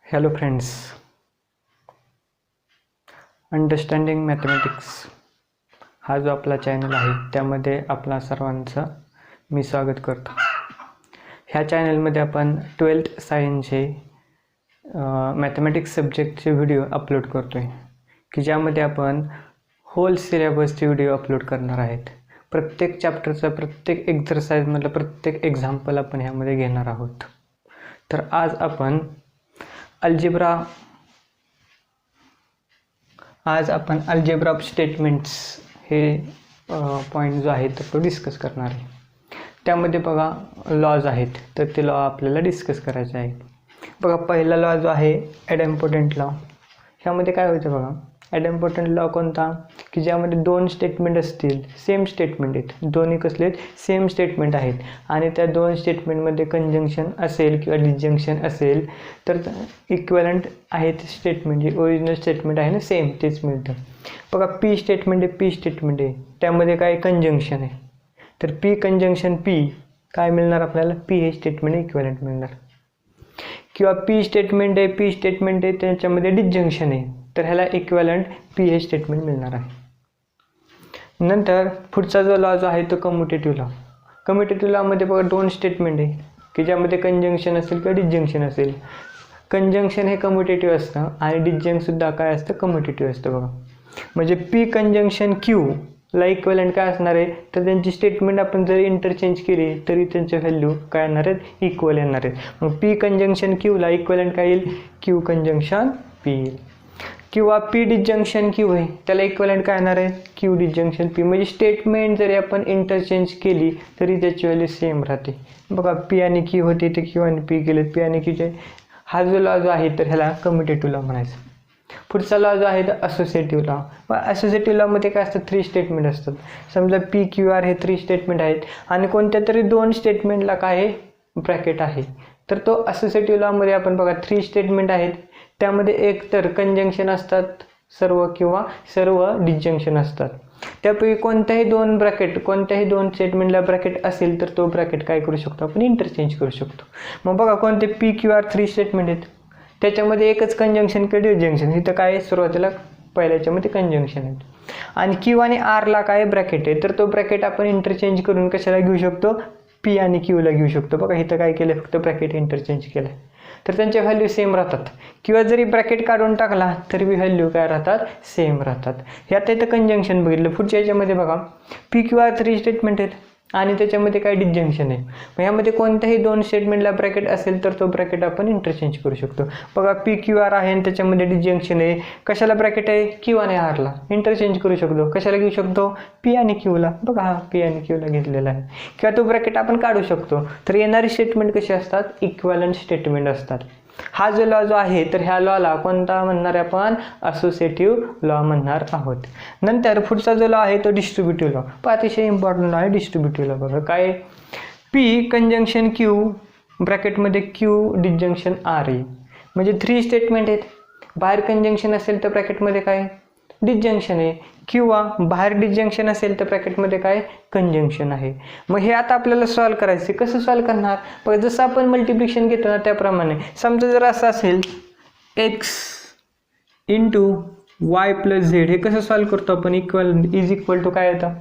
Hello friends, understanding mathematics हा जो आपला चॅनल आहे त्यामध्ये आपला सर्वांचं मी स्वागत करतो. ह्या चॅनलमध्ये आपण 12th सायन्सचे मॅथमॅटिक्स सब्जेक्टचे व्हिडिओ अपलोड करतो आहे की ज्यामध्ये आपण होल सिलेबसचे व्हिडिओ अपलोड करणार आहेत. प्रत्येक चॅप्टरचा प्रत्येक एक्झरसाइजमधलं प्रत्येक एक्झाम्पल आपण ह्यामध्ये घेणार आहोत. तर आज आपण अल्जेब्रा ऑफ स्टेटमेंट्स हे पॉईंट जो आहे तर तो डिस्कस करणार आहे. त्यामध्ये बघा लॉज आहेत, तर ते लॉ आपल्याला डिस्कस करायचे आहे. बघा पहिला लॉ जो आहे ॲडम्पोटंट लॉ. ह्यामध्ये काय होतं बघा, ॲडम्पोटंट लॉ कोणता की ज्यामध्ये दोन स्टेटमेंट असतील, सेम स्टेटमेंट आहेत, दोन्ही कसले सेम स्टेटमेंट आहेत आणि त्या दोन स्टेटमेंटमध्ये कंजंक्शन असेल किंवा डिस्जंक्शन असेल तर इक्विव्हॅलंट आहे ते स्टेटमेंट, जे ओरिजिनल स्टेटमेंट आहे ना सेम तेच मिळतं. बघा पी स्टेटमेंट आहे त्यामध्ये काय कंजंक्शन आहे, तर पी कंजंक्शन पी काय मिळणार आपल्याला, पी हे स्टेटमेंट इक्विव्हॅलंट मिळणार. किंवा पी स्टेटमेंट आहे त्याच्यामध्ये डिस्जंक्शन आहे तर ह्याला इक्विव्हॅलंट पी हे स्टेटमेंट मिळणार आहे. नंतर पुढचा जो लॉ जो आहे तो कम्युटेटिव्ह लॉ. कम्युटेटिव्ह लॉमध्ये बघा दोन स्टेटमेंट आहे की ज्यामध्ये कंजंक्शन असेल किंवा डिस्जंक्शन असेल. कंजंक्शन हे कम्युटेटिव्ह असतं आणि डिस्जंक्शनसुद्धा काय असतं, कम्युटेटिव्ह असतं. बघा म्हणजे पी कंजंक्शन क्यू ला इक्विव्हॅलंट काय असणार आहे, तर त्यांची स्टेटमेंट आपण जर इंटरचेंज केली तरी त्यांचे व्हॅल्यू काय येणार आहेत, इक्वल येणार आहेत. मग पी कंजंक्शन क्यूला इक्विव्हॅलंट काय येईल, क्यू कंजंक्शन पी येईल. किंवा पी डिस्जंक्शन क्यू आहे त्याला इक्विव्हॅलंट काय येणार आहे, क्यू डिस्जंक्शन पी. म्हणजे स्टेटमेंट जरी आपण इंटरचेंज केली तरी त्याची व्हॅल्यू सेम राहते. बघा पी आणि क्यू होते ते क्यू आणि पी केले, पी आणि क्यूचे. हा जो लॉ जो आहे तर ह्याला कम्युटेटिव्ह लॉ म्हणायचं. पुढचा लॉ जो आहे तर असोसिएटिव्ह लॉ. असोसिएटिव्ह लॉमध्ये काय असतं, 3 स्टेटमेंट असतात. समजा पी क्यू आर हे 3 स्टेटमेंट आहेत आणि कोणत्या तरी 2 स्टेटमेंटला काय आहे, ब्रॅकेट आहे. तर तो असोसिएटिव्ह लॉमध्ये आपण बघा 3 स्टेटमेंट आहेत त्यामध्ये एक तर कंजंक्शन असतात सर्व किंवा सर्व डिस्जंक्शन असतात. त्यापैकी कोणत्याही दोन स्टेटमेंटला ब्रॅकेट असेल तर तो ब्रॅकेट काय करू शकतो आपण, इंटरचेंज करू शकतो. मग बघा कोणते पी क्यू आर 3 स्टेटमेंट आहेत त्याच्यामध्ये एकच कंजंक्शन किंवा डिस्जंक्शन. इथं काय सुरुवातीला पहिल्याच्यामध्ये कंजंक्शन आहे आणि क्यू आणि आरला काय ब्रॅकेट आहे, तर तो ब्रॅकेट आपण इंटरचेंज करून कशाला घेऊ शकतो, पी आणि क्यूला घेऊ शकतो. बघा इथं काय केलं, फक्त ब्रॅकेट इंटरचेंज केलं तर त्यांच्या व्हॅल्यू सेम राहतात. किंवा जरी ब्रॅकेट काढून टाकला तरी व्हॅल्यू काय राहतात, सेम राहतात. ह्यात इथं कंजंक्शन बघितलं. पुढच्या याच्यामध्ये बघा पी क्यू आर 3 स्टेटमेंट आहेत आणि त्याच्यामध्ये काय डिस्जंक्शन आहे. मग ह्यामध्ये कोणत्याही 2 स्टेटमेंटला ब्रॅकेट असेल तर तो ब्रॅकेट आपण इंटरचेंज करू शकतो. बघा पी क्यू आर आहे आणि त्याच्यामध्ये डिस्जंक्शन आहे, कशाला ब्रॅकेट आहे, क्यू आणि आरला. इंटरचेंज करू शकतो, कशाला घेऊ शकतो, पी आणि क्यूला. बघा हा पी आणि क्यूला घेतलेला आहे. किंवा तो ब्रॅकेट आपण काढू शकतो. तर येणारी स्टेटमेंट कशी असतात, इक्विव्हॅलंट स्टेटमेंट असतात. हा जो लॉ जो आहे तर ह्या लॉला कोणता म्हणणार आहे आपण, असोसिएटिव्ह लॉ म्हणणार आहोत. नंतर पुढचा जो लॉ आहे तो डिस्ट्रीब्युटिव्ह लॉ. अतिशय इम्पॉर्टंट लॉ आहे डिस्ट्रीब्युटिव्ह लॉ. बघा काय, पी कंजंक्शन क्यू ब्रॅकेटमध्ये क्यू डिस्जंक्शन आर आहे. म्हणजे 3 स्टेटमेंट आहेत, बाहेर कंजंक्शन असेल तर ब्रॅकेटमध्ये काय डिस्जंक्शन आहे, किंवा बाहेर डिस्जंक्शन असेल तर ब्रॅकेटमध्ये काय कंजंक्शन आहे. मग हे आता आपल्याला सॉल्व करायचे. कसं सॉल्व करणार, बघा जसं आपण मल्टिप्लिकेशन घेतो ना त्याप्रमाणे. समजा जर असं असेल x into Y plus Z, हे कसं सॉल्व करतो आपण, इक्वल टू काय येतं,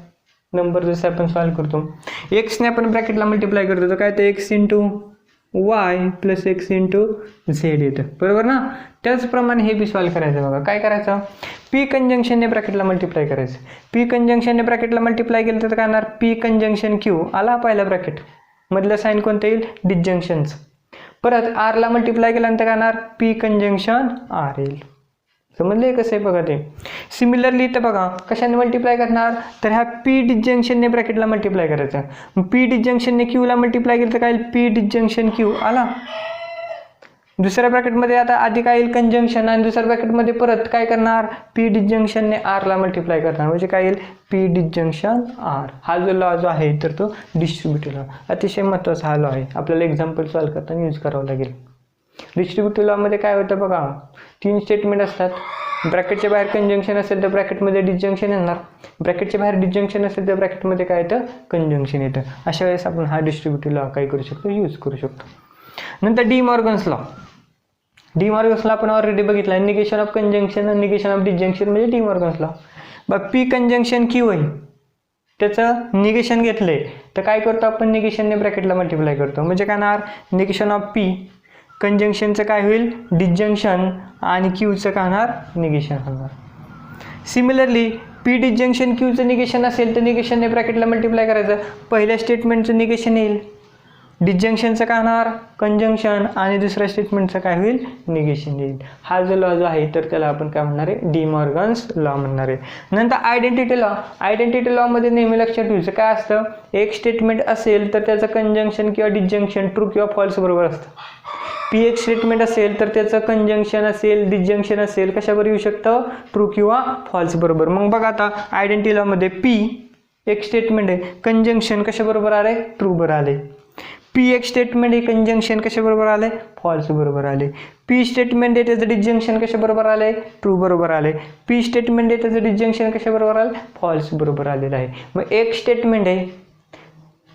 नंबर जसं आपण सॉल्व करतो एक्सने आपण ब्रॅकेटला मल्टिप्लाय करतो तर काय येतं, x into Y plus x into Z येतं, बरोबर ना. त्याचप्रमाणे हे बी सॉल्व करायचं. बघा काय करायचं, पी कंजंक्शनने ब्रॅकेटला मल्टिप्लाय करायचं. पी कंजंक्शनने ब्रॅकेटला मल्टिप्लाय केलं तर काय येणार, पी कंजंक्शन क्यू आला पहिला ब्रॅकेट मधलं साईन कोणतं येईल, डिस्जंक्शनचं. परत आरला मल्टिप्लाय केल्यानंतर काय येणार, पी कंजंक्शन आर येईल. समजले कसं आहे बघा ते. सिमिलरली इथं बघा कशाने मल्टिप्लाय करणार, तर ह्या पी डिस्जंक्शनने ब्रॅकेटला मल्टिप्लाय करायचं. मग पी डिस्जंक्शनने क्यूला मल्टिप्लाय केलं तर काय येईल, पी डिस्जंक्शन क्यू आला. दुसऱ्या ब्रॅकेटमध्ये आता आधी काय येईल कंजंक्शन आणि दुसऱ्या ब्रॅकेटमध्ये परत काय करणार, पी डिस्जंक्शनने आरला मल्टिप्लाय करणार म्हणजे काय येईल, पी डिस्जंक्शन आर. हा जो लॉ जो आहे तर तो डिस्ट्रीब्युटिव्ह लॉ. अतिशय महत्त्वाचा हा लॉ आहे, आपल्याला एक्झाम्पल सॉल्व करताना यूज करावं लागेल. डिस्ट्रीब्युटिव्ह लॉमध्ये काय होतं बघा, 3 स्टेटमेंट असतात. ब्रॅकेटच्या बाहेर कंजंक्शन असेल तर ब्रॅकेटमध्ये डिस्जंक्शन येणार, ब्रॅकेटच्या बाहेर डिस्जंक्शन असेल तर ब्रॅकेटमध्ये काय येतं, कंजंक्शन येतं. अशा वेळेस आपण हा डिस्ट्रीब्युटिव्ह लॉ काय करू शकतो, यूज करू शकतो. नंतर D Morgan's law. De Morgan's law आपण ऑलरेडी बघितला आहे. निगेशन ऑफ कंजंक्शन आणि निगेशन ऑफ डिसजंक्शन म्हणजे डिमॉर्गन्स लॉ. बघ पी कंजंक्शन क्यू आहे, त्याचं निगेशन घेतलंय तर काय करतो आपण, निगेशनने ब्रॅकेटला मल्टिप्लाय करतो. म्हणजे काय होणार, निगेशन ऑफ पी कंजंक्शनचं काय होईल डिसजंक्शन आणि क्यूचं काय होणार निगेशन होणार. सिमिलरली पी डिसजंक्शन क्यूचं निगेशन असेल तर निगेशनने ब्रॅकेटला मल्टिप्लाय करायचं. पहिल्या स्टेटमेंटचं निगेशन येईल, डिसजंक्शनचं काय होणार कंजंक्शन आणि दुसऱ्या स्टेटमेंटचं काय होईल निगेशन येईल. हा जो लॉ जो आहे तर त्याला आपण काय म्हणणार आहे, डिमॉर्गन्स लॉ म्हणणार आहे. नंतर आयडेंटिटी लॉ. आयडेंटिटी लॉमध्ये नेहमी लक्षात ठेवायचं काय असतं, एक स्टेटमेंट असेल तर त्याचं कंजंक्शन किंवा डिसजंक्शन ट्रू किंवा फॉल्स बरोबर असतं. पी एक स्टेटमेंट असेल तर त्याचं कंजंक्शन असेल डिसजंक्शन असेल कशाबरोबर येऊ शकतं, ट्रू किंवा फॉल्स बरोबर. मग बघा आता आयडेंटिटी लॉमध्ये पी एक स्टेटमेंट आहे, कंजंक्शन कशाबरोबर आले, ट्रू बरोबर आले. पी एक स्टेटमेंट आहे, कंजंक्शन कशाबरोबर आले, फॉल्स बरोबर आले. पी स्टेटमेंट आहे त्याचं डिसजंक्शन कशाबरोबर आले, ट्रू बरोबर आले. पी स्टेटमेंट आहे त्याचं डिसजंक्शन कशाबरोबर आले, फॉल्स बरोबर आलेलं आहे. मग एक स्टेटमेंट आहे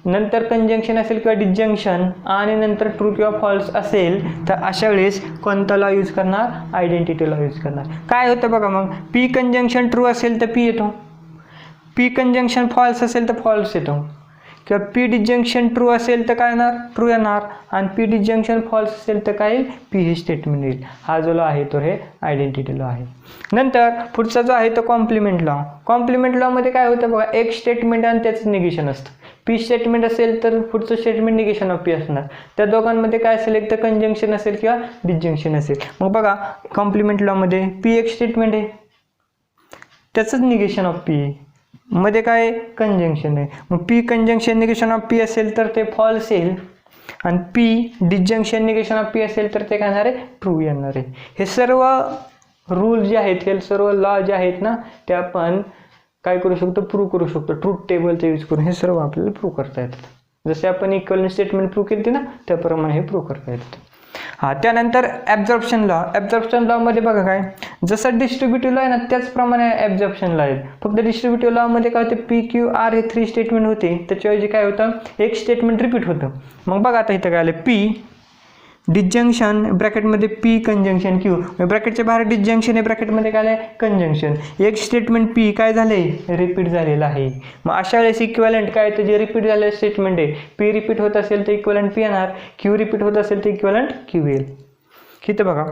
नंतर कंजंक्शन असेल किंवा डिसजंक्शन आणि नंतर ट्रू किंवा फॉल्स असेल तर अशा वेळेस कोणता लॉ यूज करणार, आयडेंटिटी लॉ यूज करणार. काय होतं बघा, मग पी कंजंक्शन ट्रू असेल तर पी येतो, पी कंजंक्शन फॉल्स असेल तर फॉल्स येतो, किंवा पी डिसजंक्शन ट्रू असेल तर काय येणार, ट्रू येणार, आणि पी डिसजंक्शन फॉल्स असेल तर काय येईल, पी हे स्टेटमेंट येईल. हा जो लॉ आहे तो हे आयडेंटिटी लॉ आहे. नंतर पुढचा जो आहे तो कॉम्प्लिमेंट लॉ. कॉम्प्लिमेंट लॉमध्ये काय होतं बघा, एक स्टेटमेंट आणि त्याचं निगेशन असतं. पी स्टेटमेंट असेल तर पुढचं स्टेटमेंट निगेशन ऑफ पी असणार. त्या दोघांमध्ये काय असेल, एक तर कंजंक्शन असेल किंवा डिसजंक्शन असेल. मग बघा कॉम्प्लिमेंट लॉमध्ये पी एक स्टेटमेंट आहे त्याचंच निगेशन ऑफ पी आहे, मध्ये काय कंजंक्शन आहे. मग P conjunction negation of P असेल तर ते फॉल्स येईल, आणि P disjunction negation of P असेल तर ते काय येणार आहे, ट्रू येणार आहे. हे सर्व रूल जे आहेत, हे सर्व लॉ जे आहेत ना ते आपण काय करू शकतो, प्रूव्ह करू शकतो. ट्रूथ टेबलचा यूज करून हे सर्व आपल्याला प्रूव्ह करता येतात. जसे आपण इक्वलंट स्टेटमेंट प्रूव्ह केली ना त्याप्रमाणे हे प्रूव्ह करता येतात. त्यानंतर ॲब्झॉर्प्शन लॉ. ॲब्झॉर्प्शन लॉमध्ये बघा काय, जसं डिस्ट्रीब्युटिव्ह लॉ आहे ना त्याचप्रमाणे ॲब्झॉर्प्शन लॉ आहे. फक्त डिस्ट्रीब्युटिव्ह लॉमध्ये काय होते, पी क्यू आर हे 3 स्टेटमेंट होते, त्याच्याऐवजी काय होतं एक स्टेटमेंट रिपीट होतं. मग बघा आता इथं काय आलं, पी डिसजंक्शन ब्रॅकेटमध्ये पी कंजंक्शन क्यू, ब्रॅकेटच्या बाहेर डिसजंक्शन आहे, ब्रॅकेटमध्ये काय आहे कंजंक्शन. एक स्टेटमेंट पी काय झाले रिपीट झालेलं आहे. मग अशा वेळेस इक्विव्हॅलंट काय तर जे रिपीट झालेलं स्टेटमेंट आहे, पी रिपीट होत असेल तर इक्विव्हॅलंट पी येणार, क्यू रिपीट होत असेल तर इक्विव्हॅलंट क्यू येईल. इथं बघा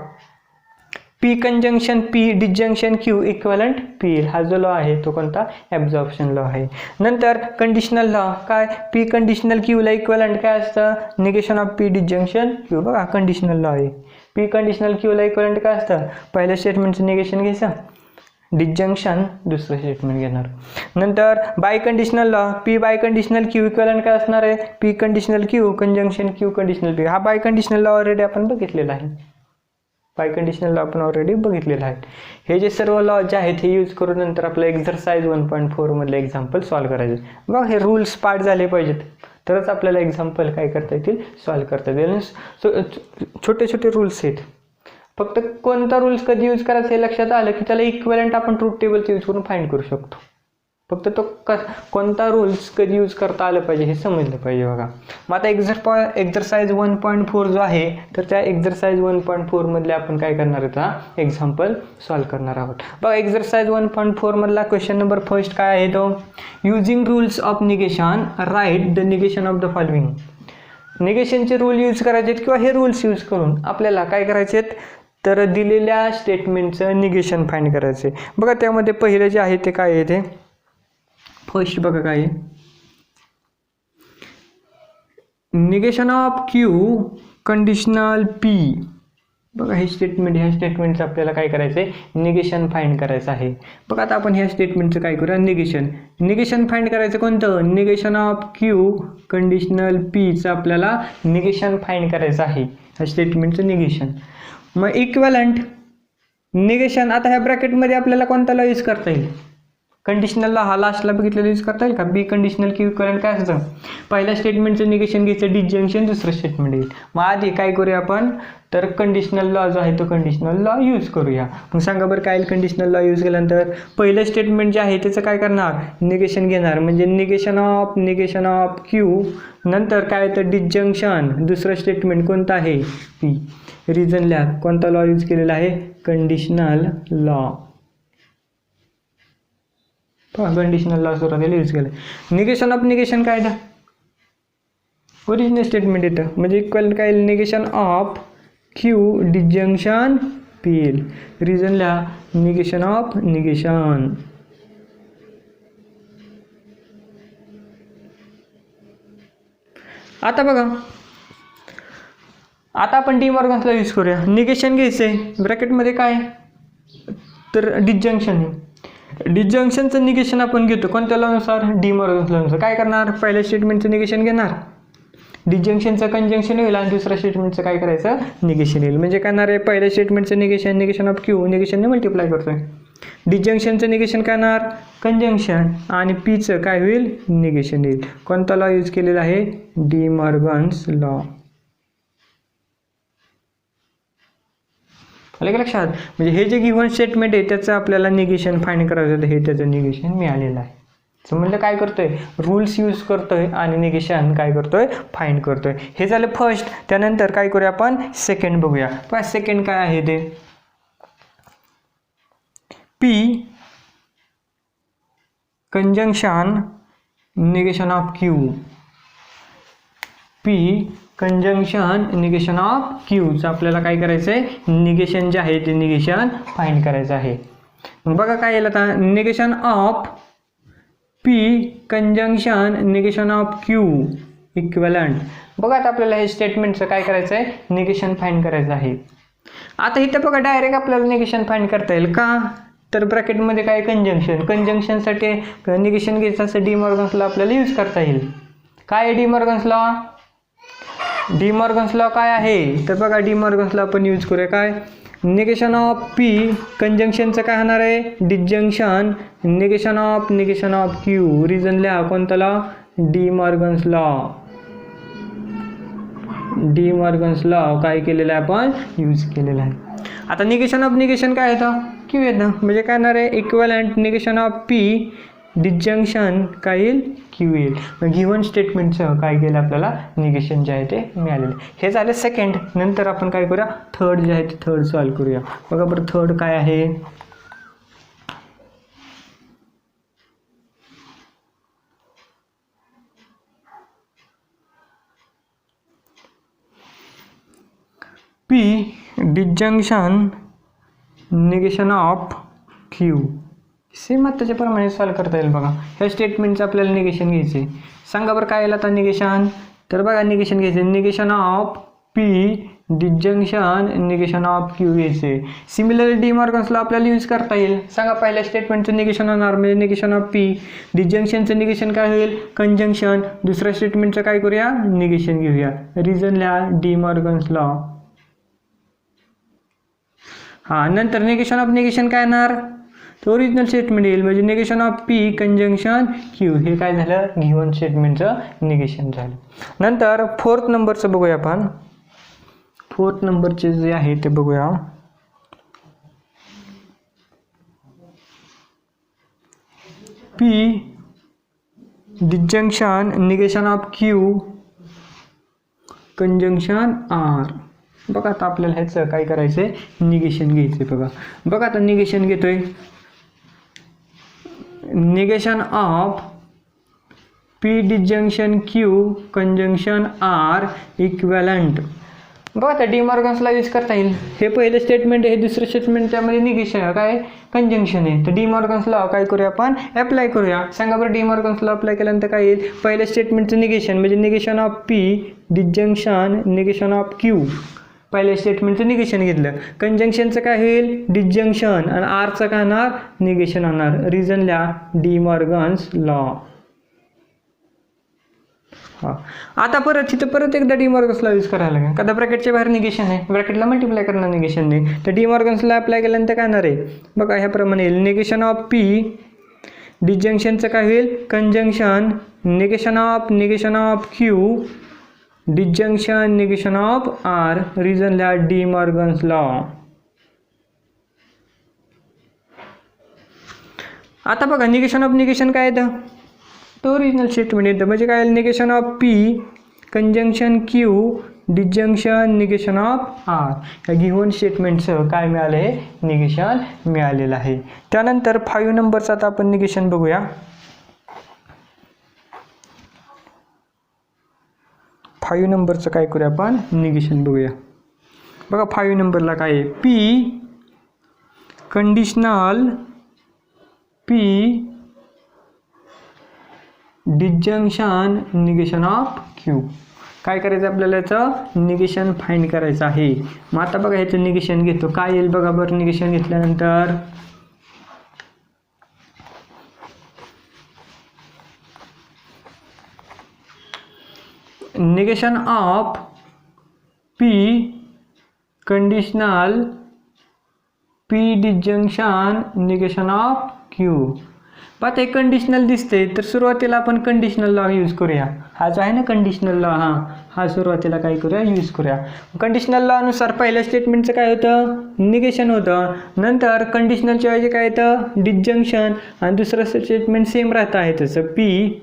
P conjunction P disjunction Q equivalent P येईल. हा जो लॉ आहे तो कोणता, ॲब्झॉर्प्शन लॉ आहे. नंतर कंडिशनल लॉ. काय, पी कंडिशनल क्यूला इक्विव्हॅलंट काय असतं, negation of P disjunction Q. बघा कंडिशनल लॉ आहे, पी कंडिशनल क्यूला इक्विव्हॅलंट काय असतं, पहिल्या स्टेटमेंटचं निगेशन घ्यायचं, डिसजंक्शन दुसरं स्टेटमेंट घेणार. नंतर biconditional law. P biconditional Q equivalent काय असणार आहे, P conditional Q conjunction Q conditional P. हा बाय कंडिशनल लॉ ऑलरेडी आपण बघितलेला आहे, बाय कंडिशनल लॉ आपण ऑलरेडी बघितलेलं आहे. हे जे सर्व लॉ जे आहेत हे यूज करून नंतर आपलं एक्झरसाइज 1.4 मधले एक्झाम्पल सॉल्व्ह करायचे. बघा हे रूल्स पार्ट झाले पाहिजेत तरच आपल्याला एक्झाम्पल काय करता येतील, सॉल्व्ह करता येतील. छोटे छोटे रूल्स आहेत, फक्त कोणता रूल्स कधी यूज करायचं हे लक्षात आलं की त्याला इक्विव्हॅलंट आपण ट्रूथ टेबलचा यूज करून फाइंड करू शकतो. फक्त तो कोणता रूल्स कधी यूज करता आलं पाहिजे हे समजलं पाहिजे. बघा मग आता एक्झरसाइज 1.4 जो आहे तर त्या एक्झरसाइज 1.4 मधले आपण काय करणार आहोत, हा एक्झाम्पल सॉल्व्ह करणार आहोत. बघा एक्झरसाइज 1.4 मधला क्वेश्चन नंबर फर्स्ट काय आहे तो, using rules of negation write the negation of the following. निगेशनचे रूल यूज करायचे किंवा हे रूल्स यूज करून आपल्याला काय करायचे तर दिलेल्या स्टेटमेंटचं निगेशन फाइंड करायचे. बघा त्यामध्ये पहिले जे आहे ते काय आहे, ते फर्स्ट बघा काय, negation of Q conditional P. बघा हे स्टेटमेंट, ह्या स्टेटमेंटचं आपल्याला काय करायचं आहे, निगेशन फाइंड करायचं आहे. बघा आता आपण ह्या स्टेटमेंटचं काय करूया, निगेशन फाइंड करायचं कोणतं, निगेशन ऑफ क्यू कंडिशनल पीचं आपल्याला निगेशन फाइंड करायचं आहे, ह्या स्टेटमेंटचं निगेशन. मग इक्विव्हॅलंट निगेशन, आता ह्या ब्रॅकेटमध्ये आपल्याला कोणता लॉ यूज करता येईल, कंडिशनल लॉ. हा लास्टला बघितलेला यूज करता येईल का, बी कंडिशनल क्यू इक्विव्हॅलंट काय असतं, पहिल्या स्टेटमेंटचं निगेशन घ्यायचं, डिसजंक्शन दुसरं स्टेटमेंट येईल. मग आधी काय करूया आपण तर कंडिशनल लॉ जो आहे तो कंडिशनल लॉ यूज करूया. मग सांगा बरं काय, कंडिशनल लॉ यूज केल्यानंतर पहिलं स्टेटमेंट जे आहे त्याचं काय करणार, निगेशन घेणार, म्हणजे निगेशन ऑफ क्यू. नंतर काय तर डिसजंक्शन दुसरं स्टेटमेंट कोणतं आहे, पी. रिझन लिहा. कोणता लॉ यूज केलेला आहे? Conditional law. कंडिशनल लॉ सुरुवातीला यूज केलं. निगेशन ऑफ निगेशन काय आहे? ओरिजिनल स्टेटमेंट येतं म्हणजे इक्वल काय? Negation of Q disjunction P L. Reason लिहा. Negation of negation. आता बघा, आता आपण डी मॉर्गन्सला यूज करूया. निगेशन घ्यायचं आहे, ब्रॅकेटमध्ये काय तर डिजंक्शन आहे. डिजंक्शनचं निगेशन आपण घेतो कोणत्या लॉनुसार? D Morgan's लॉनुसार. काय करणार? पहिल्या स्टेटमेंटचं निगेशन घेणार, डिजंक्शनचं कंजंक्शन होईल आणि दुसऱ्या स्टेटमेंटचं काय करायचं? निगेशन येईल. म्हणजे काय आहे? पहिल्या स्टेटमेंटचं निगेशन, निगेशन ऑफ क्यू, निगेशनने मल्टिप्लाय करतोय. डिजंक्शनचं निगेशन काय येणार? कंजंक्शन. आणि पीचं काय होईल? निगेशन येईल. कोणता लॉ यूज केलेला आहे? D Morgan's law. आलं का लक्षात? म्हणजे हे जे गिव्हन स्टेटमेंट आहे त्याचं आपल्याला निगेशन फाइंड करायचं होतं, हे त्याचं निगेशन मिळालेलं आहे. समजलं काय करतोय? रूल्स यूज करतोय आणि निगेशन काय करतोय? फाइंड करतोय. हे झालं फर्स्ट. त्यानंतर काय करूया आपण? सेकंड बघूया. पण सेकंड काय आहे ते? P conjunction negation of Q. P conjunction negation of क्यूचं आपल्याला काय करायचं आहे? निगेशन जे आहे ते निगेशन फाइंड करायचं आहे. मग बघा काय येईल आता? Negation of P conjunction negation of Q equivalent. बघा आता आपल्याला हे स्टेटमेंटचं काय करायचं आहे? निगेशन फाइंड करायचं आहे. आता इथं बघा डायरेक्ट आपल्याला निगेशन फाइंड करता येईल का? तर ब्रॅकेटमध्ये काय? कंजंक्शन. कंजंक्शनसाठी निगेशन घ्यायचं असं डी मॉर्गन्स लॉ आपल्याला यूज करता येईल. काय आहे D Morgan's law? D Morgan's law काय आहे? तर बघा डी मॉर्गन्स लॉ आपण यूज करूया. काय? निगेशन ऑफ पी कंजंक्शनचं काय होणार आहे? Disjunction negation of Q. Reason लिहा. कोणता law? D Morgan's law. D Morgan's law काय केलेला आहे? आपण यूज केलेला आहे. आता निगेशन ऑफ निगेशन काय येतं? क्यू येतं. म्हणजे काय येणार आहे? Equivalent negation of P disjunction काय येईल? क्यू येईल. मग गिव्हन स्टेटमेंटचं काय केलं आपल्याला? निगेशन जे आहे ते मिळालेलं. हे झालं सेकंड. नंतर आपण काय करूया? थर्ड जे आहे ते थर्ड सॉल्व करूया. बघा बरं थर्ड काय आहे? P disjunction negation of Q. Same आत्ताच्या प्रमाणे सॉल्व करता येईल. बघा ह्या स्टेटमेंटचं आपल्याला निगेशन घ्यायचं आहे. सांगा बरं काय येईल आता निगेशन? तर बघा निगेशन घ्यायचं, negation of P disjunction negation of Q घ्यायचे. सिमिलरली डी मॉर्गन्स लॉ आपल्याला यूज करता येईल. सांगा पहिल्या स्टेटमेंटचं निगेशन होणार म्हणजे निगेशन ऑफ पी. डिजंक्शनचं निगेशन काय होईल? कंजंक्शन. दुसऱ्या स्टेटमेंटचं काय करूया? निगेशन घेऊया. रिझन लिहा. De Morgan's law. हां नंतर निगेशन ऑफ निगेशन काय येणार? तर ओरिजिनल स्टेटमेंट येईल म्हणजे negation of P conjunction Q. हे काय झालं? गिव्हन स्टेटमेंटचं निगेशन झालं. नंतर फोर्थ नंबरचं बघूया आपण. फोर्थ नंबरचे जे आहे ते बघूया. P disjunction negation of Q conjunction R. बघा आता आपल्याला ह्याचं काय करायचं आहे? निगेशन घ्यायचं आहे. बघा आता निगेशन घेतोय. Negation of P disjunction Q conjunction R equivalent. बघा आता डी मॉर्गन्स लॉ यूज करता येईल. हे पहिलं स्टेटमेंट आहे, हे दुसरं स्टेटमेंट त्यामध्ये निगेशन काय कंजंक्शन आहे. तर डी मॉर्गन्स लॉ काय करूया आपण? अप्लाय करूया. सांगा बरं डी मॉर्गन्स लॉ अप्लाय केल्यानंतर काय येईल? पहिल्या स्टेटमेंटचं निगेशन म्हणजे negation of P disjunction negation of Q. पहिल्या स्टेटमेंटचं निगेशन घेतलं. कंजंक्शनचं काय होईल? डिजंक्शन आणि आरचं काय होणार? निगेशन होणार. रिझन लिहा. De Morgan's law. हां आता परत एकदा डी मॉर्गन्स लॉ यूज करायला लागेल. का ब्रॅकेटच्या बाहेर निगेशन आहे, ब्रॅकेटला मल्टिप्लाय करणार निगेशन नाही. तर डी मॉर्गन्स लॉ अप्लाय केल्यानंतर काय होणार आहे? बघा ह्याप्रमाणे येईल. निगेशन ऑफ पी डिजंक्शनचं काय होईल? Conjunction negation of Q disjunction negation of R. Reason लिहा. De Morgan's law. आता बघा निगेशन ऑफ निगेशन काय येतं? तो ओरिजिनल स्टेटमेंट येतं म्हणजे काय? Negation of P conjunction Q disjunction negation of R. या गिव्हन स्टेटमेंटचं काय मिळालं आहे, निगेशन मिळालेलं आहे. त्यानंतर 5 नंबरचा आता आपण निगेशन बघूया. 5 नंबरचं काय करूया आपण, निगेशन बघूया. बघा 5 नंबरला काय आहे, P conditional P disjunction negation of Q. काय करायचं आपल्याला, याचं निगेशन फाइंड करायचं आहे. मग आता बघा ह्याचं निगेशन घेतो, काय येईल बघा बरं. निगेशन घेतल्यानंतर negation of P conditional P disjunction negation of Q. पाहता हे कंडिशनल दिसते, तर सुरुवातीला आपण कंडिशनल लॉ यूज करूया. हा जो आहे ना कंडिशनल लॉ, हा सुरुवातीला काय करूया, यूज करूया. कंडिशनल लॉ अनुसार पहिल्या स्टेटमेंटचं काय होतं, निगेशन होतं. नंतर कंडिशनलच्या ऐवजी काय येतं, डिसजंक्शन. आणि दुसरं स्टेटमेंट सेम राहतं आहे तसं, P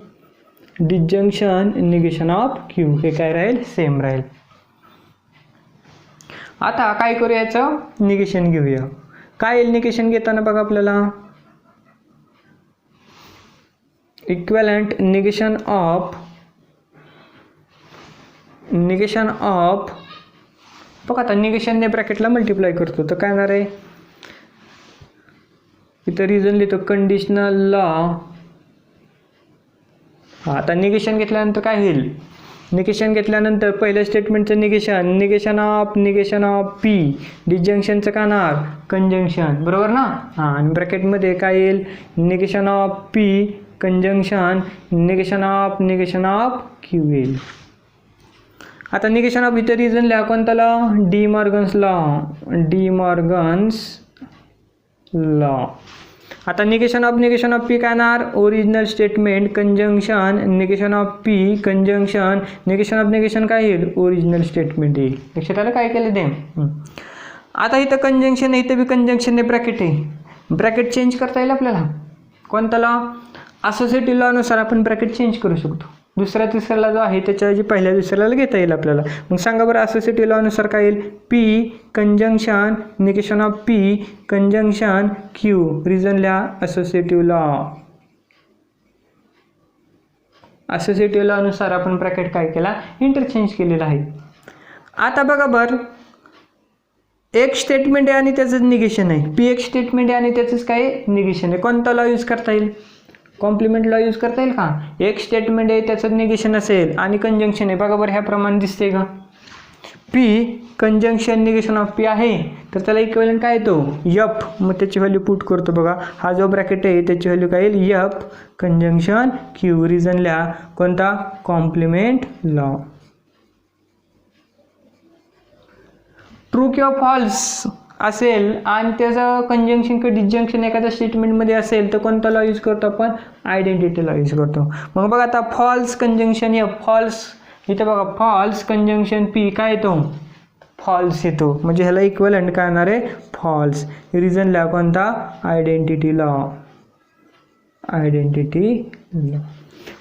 disjunction negation of Q. हे काय राहील, सेम राहील. आता काय करूया, याचं निगेशन घेऊया. काय येईल निगेशन घेताना बघा आपल्याला, इक्विव्हॅलेंट निगेशन ऑफ बघा आता निगेशनने ब्रॅकेटला मल्टिप्लाय करतो, तर काय होणार आहे, इथं रिझन लिहितो कंडिशनल लॉ. आता निगेशन घेतल्यानंतर काय होईल, निगेशन घेतल्यानंतर पहिल्या स्टेटमेंटचं निगेशन ऑफ पी डिसजंक्शनचं काय होणार, कंजंक्शन, बरोबर ना. आणि ब्रॅकेटमध्ये काय येईल, negation of P conjunction negation of Q येईल. आता निगेशन ऑफ इतर रिझन लिहा, कोणता लॉ, डी मॉर्गन्स लॉ. आता निगेशन ऑफ पी काय येणार, original statement conjunction negation of P conjunction negation काय येईल, ओरिजिनल स्टेटमेंट येईल. लक्षात आलं काय केलं ते. आता इथं कंजंक्शन आहे, इथं बी कंजंक्शन ब्रॅकेट आहे. ब्रॅकेट चेंज करता येईल आपल्याला, कोणता लॉ, असोसिएटिव्ह लॉनुसार आपण ब्रॅकेट चेंज करू शकतो. दुसऱ्या तिसऱ्याला जो आहे त्याच्याऐवजी पहिल्या दुसऱ्याला घेता येईल आपल्याला. मग सांगा बरं असोसिएटिव्ह लॉनुसार काय येईल, P conjunction negation of P conjunction Q. Reason लिहा असोसिएटिव्ह लॉनुसार आपण ब्रॅकेट काय केला, इंटरचेंज केलेला आहे. आता बघा बरं, एक स्टेटमेंट आहे आणि त्याचं निगेशन आहे, पी एक स्टेटमेंट आहे आणि त्याचंच काय निगेशन आहे. कोणता लॉ यूज करता येईल, कॉम्प्लिमेंट लॉ यूज करता येईल का. एक स्टेटमेंट आहे त्याचं निगेशन असेल आणि कंजंक्शन आहे, बघा बरं ह्या प्रमाणे दिसते का, P conjunction negation of P आहे, तर त्याला इक्विव्हॅलेंट काय येतो, एफ. मग त्याची व्हॅल्यू पुट करतो बघा, हा जो ब्रॅकेट आहे त्याची व्हॅल्यू काय येईल, एफ कंजंक्शन क्यू. रिझन लिहा कोणता, कॉम्प्लिमेंट लॉ. ट्रू किंवा फॉल्स असेल आणि त्याचं कंजंक्शन किंवा डिसजंक्शन एखाद्या स्टेटमेंटमध्ये असेल तर कोणता लॉ यूज करतो आपण, आयडेंटिटी लॉ यूज करतो. मग बघा आता फॉल्स कंजंक्शन हे फॉल्स, इथे बघा फॉल्स कंजंक्शन पी काय येतो, फॉल्स येतो. म्हणजे ह्याला इक्विव्हॅलेंट काय येणार आहे, फॉल्स. रिझन लिहा कोणता, आयडेंटिटी लॉ.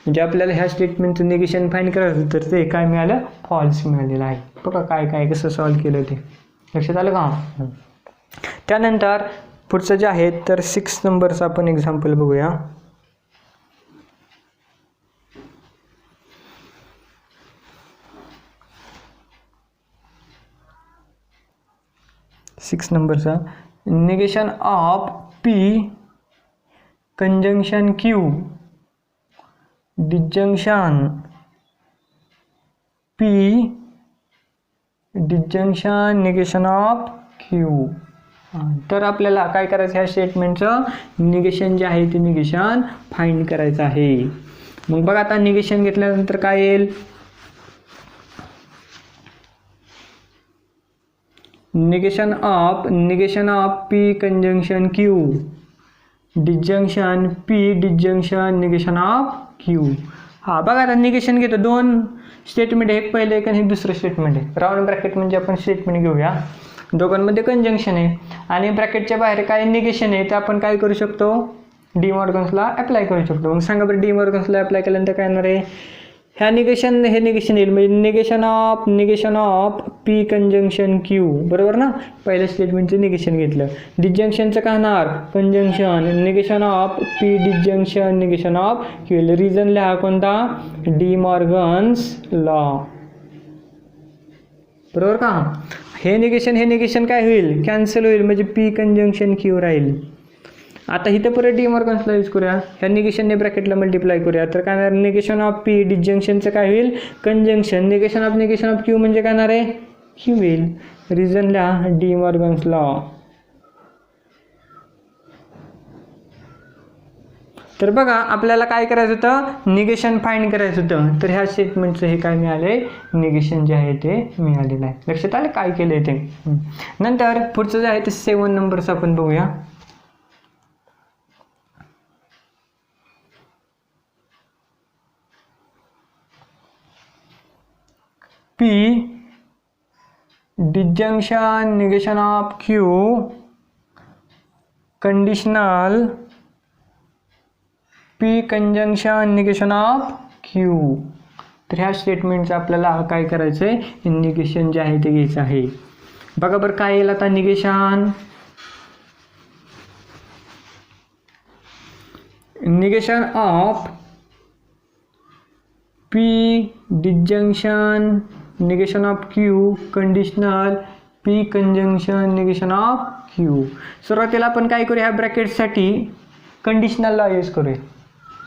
म्हणजे आपल्याला ह्या स्टेटमेंटचं निगेशन फाइंड करायचं तर ते काय मिळालं, फॉल्स मिळालेलं आहे. बघा काय कसं सॉल्व्ह केलं ते, लक्षात आलं का. त्यानंतर पुढचं जे आहे तर 6 नंबरचं आपण एक्झाम्पल बघूया. 6 नंबरचा negation of P conjunction Q disjunction P disjunction negation of Q. तर आपल्याला काय करायचं, ह्या स्टेटमेंटचं निगेशन जे आहे ते निगेशन फाइंड करायचं आहे. मग बघा आता निगेशन घेतल्यानंतर काय येईल, negation of P conjunction Q disjunction P disjunction negation of Q. हा बघा आता निगेशन घेतो, दोन स्टेटमेंट आहे, एक पहिलं एक आणि दुसरं स्टेटमेंट आहे. राऊंड ब्रॅकेट म्हणजे आपण स्टेटमेंट घेऊया, दोघांमध्ये कंजंक्शन आहे आणि ब्रॅकेटच्या बाहेर काय निगेशन आहे ते आपण काय करू शकतो, डी मॉर्गन्सला अप्लाय करू शकतो. मग सांगा बरं डी मॉर्गन्सला अप्लाय केल्यानंतर काय येणार आहे, हे निगेशन येईल म्हणजे negation of P conjunction Q, बरोबर ना. पहिल्या स्टेटमेंटचं निगेशन घेतलं. डिसजंक्शनचं काय होणार conjunction, negation of P disjunction negation of Q. Reason लिहा कोणता डी मॉर्गन्स लॉ, बरोबर का. हे निगेशन काय होईल कॅन्सल होईल म्हणजे पी कंजंक्शन क्यू राहील. आता इथं परत डी मॉर्गन्स लॉ यूज करूया. ह्या निगेशनने ब्रॅकेटला मल्टिप्लाय करूया तर काय होणार निगेशन ऑफ पी डिसजंक्शनचं काय होईल कंजंक्शन, निगेशन ऑफ क्यू म्हणजे काय होणार आहे क्यू होईल. रिझन लिहा डी मॉर्गन्स लॉ. तर बघा आपल्याला काय करायचं होतं निगेशन फाइंड करायचं होतं. तर ह्या स्टेटमेंटचं हे काय मिळाले निगेशन जे आहे ते मिळालेलं आहे. लक्षात आले काय केलंय ते. नंतर पुढचं जे आहे ते 7 नंबरचं आपण बघूया. P disjunction negation of Q conditional P conjunction negation of Q. तर ह्या स्टेटमेंटचं आपल्याला काय करायचं आहे निगेशन जे आहे ते घ्यायचं आहे. बघा बरं काय येईल आता negation of P disjunction negation of Q conditional P conjunction negation of Q. सुरुवातीला आपण काय करूया ब्रॅकेटसाठी कंडिशनल लॉ यूज करूया.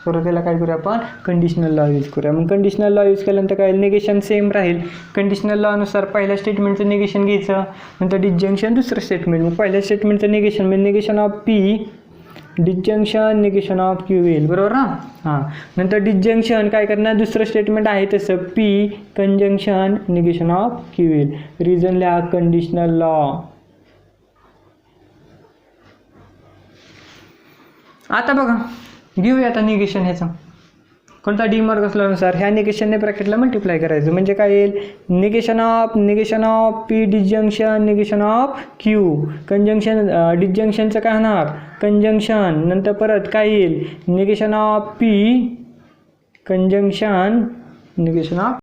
सुरुवातीला काय करूया आपण कंडिशनल लॉ यूज करूया. मग कंडिशनल लॉ यूज केल्यानंतर काय निगेशन सेम राहील. कंडिशनल लॉनुसार पहिल्या स्टेटमेंटचं निगेशन घ्यायचं, नंतर डिसजंक्शन दुसरं स्टेटमेंट. मग पहिल्या स्टेटमेंटचं निगेशन म्हणजे negation of P disjunction negation of Q येईल, बरोबर ना. हां नंतर डिसजंक्शन काय करणार दुसरं स्टेटमेंट आहे तसं P conjunction negation of Q येईल. रिझन लिहा कंडिशनल लॉ. आता बघा घेऊया आता निगेशन ह्याचं कोणता डी मॉर्गन्स लॉनुसार ह्या निगेशनने ब्रॅकेटला मल्टिप्लाय करायचं म्हणजे काय येईल negation of P disjunction negation of Q conjunction डिसजंक्शनचं काय होणार कंजंक्शन नंतर परत काय येईल negation of P conjunction negation of